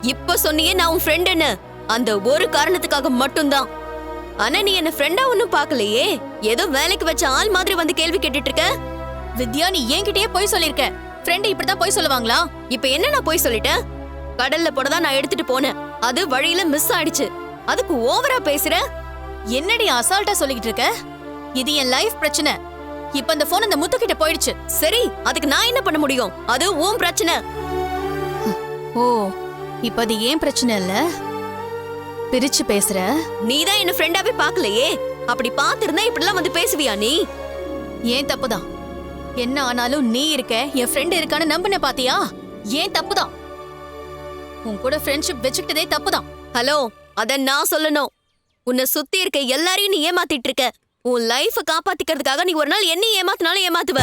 இப்ப சொன்னியே நான் உன் ஃப்ரெண்டுன்னு, அந்த ஒரு காரணத்துக்காக மட்டும்தான். ஆனா நீ என்ன ஃப்ரெண்டா ஒன்னும் பாக்கலையே, ஏதோ வேலைக்கு வச்ச ஆள் மாதிரி வந்து கேள்வி கேட்டுட்டு இருக்க. வித்யா, நீ என்கிட்டயே போய் சொல்லிருக்க. ஃப்ரெண்ட் இப்படிதான் போய் சொல்லுவாங்களா? இப்ப என்ன நான் போய் சொல்லிட்டேன்? கடல்ல போடதான் நான் எடுத்துட்டு போனேன், அது வழியில மிஸ் ஆயிடுச்சு. அதுக்கு ஓவரா பேசுற. என்னடி அசால்ட்டா சொல்லிக்கிட்டு இருக்க? இது என் லைஃப் பிரச்சனை. இப்ப அந்த போன் அந்த முத்து கிட்ட போயிடுச்சு. சரி, அதுக்கு நான் என்ன பண்ண முடியும்? அது உன் பிரச்சனை. ஓ, இப்ப அது ஏன் பிரச்சனை இல்ல? பிரிச்சு பேசுற. நீதான் என்ன ஃப்ரெண்டாவே பாக்கலையே. அப்படி பாத்திருந்தா இப்படிலாம் வந்து பேசுவியா நீ? ஏன் தப்புதான். என்ன ஆனாலும் நீ இருக்க, என் ஃப்ரெண்ட் இருக்கான்னு நம்பின பாத்தியா? ஏன் தப்புதான். உன் கூட ஃப்ரெண்ட்ஷிப் வச்சுக்கிட்டதே தப்புதான். ஹலோ, அத நான் சொல்லணும். உன்னை சுத்தி இருக்க எல்லாரையும் நீ ஏமாத்திட்டு இருக்க. உன் லைஃப காப்பாத்திக்கிறதுக்காக நீ ஒரு நாள் என்ன ஏமாத்தினாலும் ஏமாத்துவ.